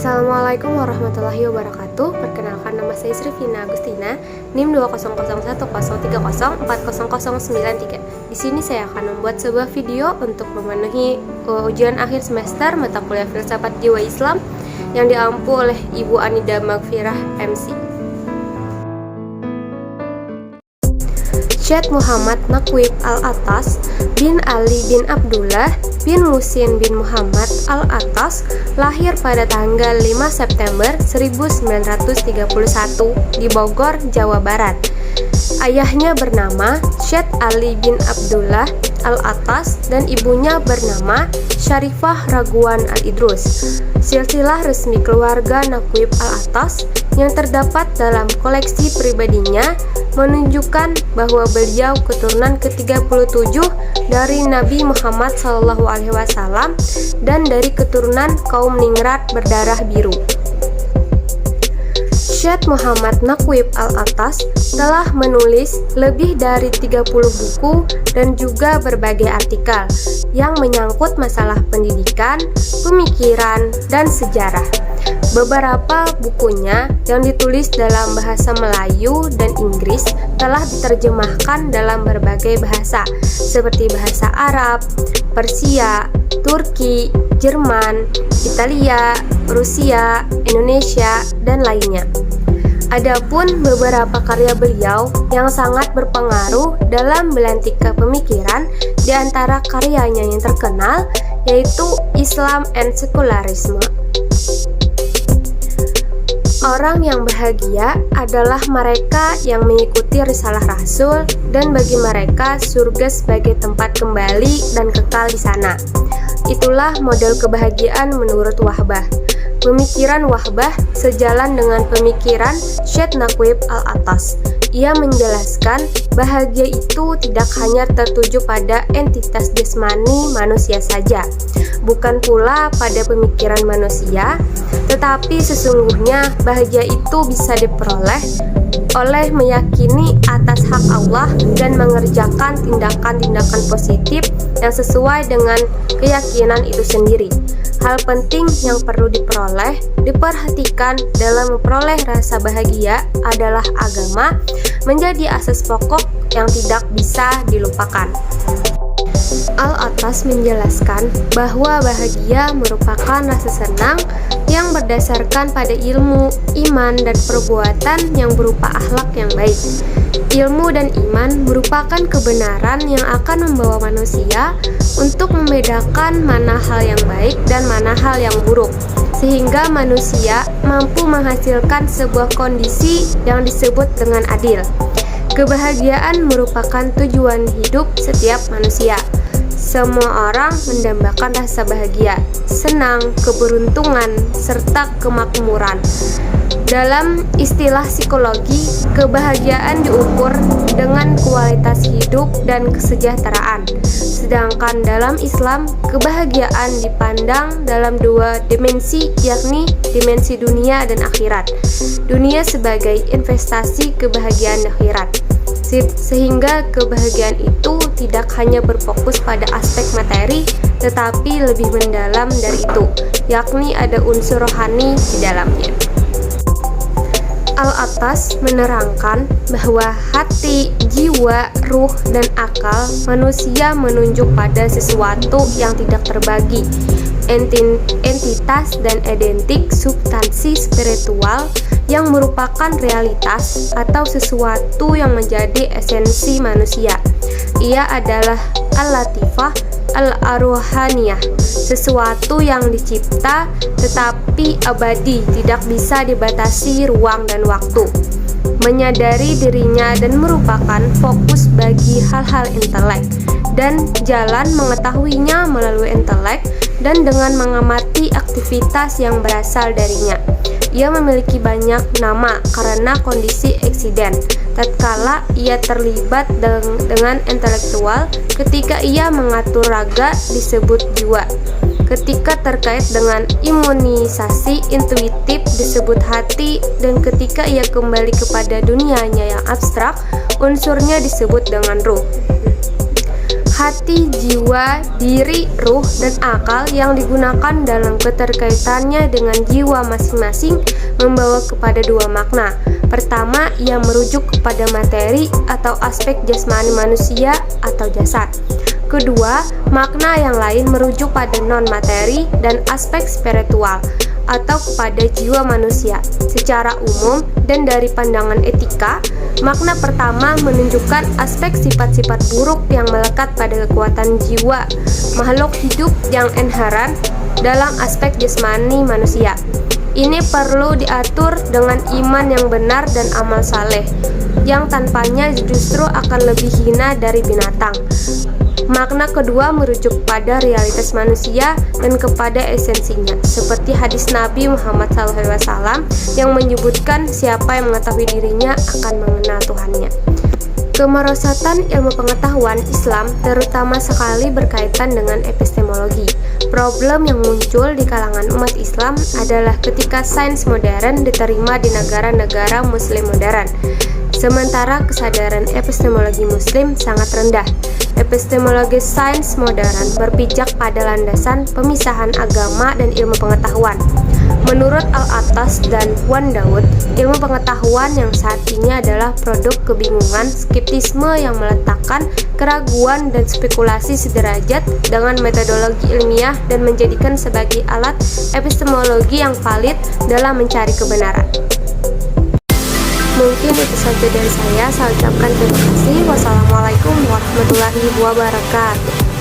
Assalamualaikum warahmatullahi wabarakatuh. Perkenalkan, nama saya Sri Vina Agustina, NIM 2001010400993. Di sini saya akan membuat sebuah video untuk memenuhi ujian akhir semester mata kuliah Filsafat Jiwa Islam yang diampu oleh Ibu Anida Magfirah MC. Syed Muhammad Naqib Al-Attas bin Ali bin Abdullah bin Muhsin bin Muhammad Al-Attas lahir pada tanggal 5 September 1931 di Bogor, Jawa Barat. Ayahnya bernama Syed Ali bin Abdullah Al-Attas dan ibunya bernama Syarifah Raguan Al-Idrus. Silsilah resmi keluarga Naqib Al-Attas yang terdapat dalam koleksi pribadinya menunjukkan bahwa beliau keturunan ke-37 dari Nabi Muhammad SAW dan dari keturunan kaum ningrat berdarah biru. Syed Muhammad Naqib Al-Attas telah menulis lebih dari 30 buku dan juga berbagai artikel yang menyangkut masalah pendidikan, pemikiran, dan sejarah. Beberapa bukunya yang ditulis dalam bahasa Melayu dan Inggris telah diterjemahkan dalam berbagai bahasa seperti bahasa Arab, Persia, Turki, Jerman, Italia, Rusia, Indonesia, dan lainnya. Adapun beberapa karya beliau yang sangat berpengaruh dalam belantika pemikiran, di antara karyanya yang terkenal yaitu Islam and Secularism. Orang yang bahagia adalah mereka yang mengikuti risalah Rasul dan bagi mereka surga sebagai tempat kembali dan kekal di sana. Itulah model kebahagiaan menurut Wahbah. Pemikiran Wahbah sejalan dengan pemikiran Syed Naqib Al-Attas. Ia menjelaskan bahagia itu tidak hanya tertuju pada entitas jasmani manusia saja, bukan pula pada pemikiran manusia, tetapi sesungguhnya bahagia itu bisa diperoleh oleh meyakini atas hak Allah dan mengerjakan tindakan-tindakan positif yang sesuai dengan keyakinan itu sendiri. Hal penting yang perlu diperhatikan dalam memperoleh rasa bahagia adalah agama menjadi asas pokok yang tidak bisa dilupakan. Al-Attas menjelaskan bahwa bahagia merupakan rasa senang yang berdasarkan pada ilmu, iman, dan perbuatan yang berupa akhlak yang baik. Ilmu dan iman merupakan kebenaran yang akan membawa manusia untuk membedakan mana hal yang baik dan mana hal yang buruk, sehingga manusia mampu menghasilkan sebuah kondisi yang disebut dengan adil. Kebahagiaan merupakan tujuan hidup setiap manusia. Semua orang mendambakan rasa bahagia, senang, keberuntungan, serta kemakmuran. Dalam istilah psikologi, kebahagiaan diukur dengan kualitas hidup dan kesejahteraan. Sedangkan dalam Islam, kebahagiaan dipandang dalam dua dimensi, yakni dimensi dunia dan akhirat. Dunia sebagai investasi kebahagiaan akhirat, sehingga kebahagiaan itu tidak hanya berfokus pada aspek materi, tetapi lebih mendalam dari itu, yakni ada unsur rohani di dalamnya. Al-Attas menerangkan bahwa hati, jiwa, ruh, dan akal manusia menunjuk pada sesuatu yang tidak terbagi, entitas dan identik substansi spiritual yang merupakan realitas atau sesuatu yang menjadi esensi manusia. Ia adalah al-latifah al-arwhaniyah, sesuatu yang dicipta tetapi abadi, tidak bisa dibatasi ruang dan waktu. Menyadari dirinya dan merupakan fokus bagi hal-hal intelek, dan jalan mengetahuinya melalui intelek dan dengan mengamati aktivitas yang berasal darinya. Ia memiliki banyak nama karena kondisi eksiden. Tatkala ia terlibat dengan intelektual, ketika ia mengatur raga disebut jiwa. Ketika terkait dengan imunisasi intuitif disebut hati, dan ketika ia kembali kepada dunianya yang abstrak, unsurnya disebut dengan ruh. hati, jiwa, diri, ruh, dan akal yang digunakan dalam keterkaitannya dengan jiwa masing-masing membawa kepada dua makna. Pertama, ia merujuk kepada materi atau aspek jasmani manusia atau jasad. Kedua, makna yang lain merujuk pada non-materi dan aspek spiritual atau kepada jiwa manusia. Secara umum dan dari pandangan etika, makna pertama menunjukkan aspek sifat-sifat buruk yang melekat pada kekuatan jiwa makhluk hidup yang inherent dalam aspek jasmani manusia. Ini perlu diatur dengan iman yang benar dan amal saleh, yang tanpanya justru akan lebih hina dari binatang. Makna kedua merujuk pada realitas manusia dan kepada esensinya, seperti hadis Nabi Muhammad SAW yang menyebutkan siapa yang mengetahui dirinya akan mengenal Tuhannya. Kemerosatan ilmu pengetahuan Islam terutama sekali berkaitan dengan epistemologi. Problem yang muncul di kalangan umat Islam adalah ketika sains modern diterima di negara-negara Muslim modern, sementara kesadaran epistemologi Muslim sangat rendah. Epistemologi sains modern berpijak pada landasan pemisahan agama dan ilmu pengetahuan. Menurut Al-Attas dan Wan Daud, ilmu pengetahuan yang saat ini adalah produk kebingungan, skeptisme yang meletakkan keraguan dan spekulasi sederajat dengan metodologi ilmiah dan menjadikan sebagai alat epistemologi yang valid dalam mencari kebenaran. Mungkin itu saja dari saya ucapkan terima kasih. Wassalamualaikum warahmatullahi wabarakatuh.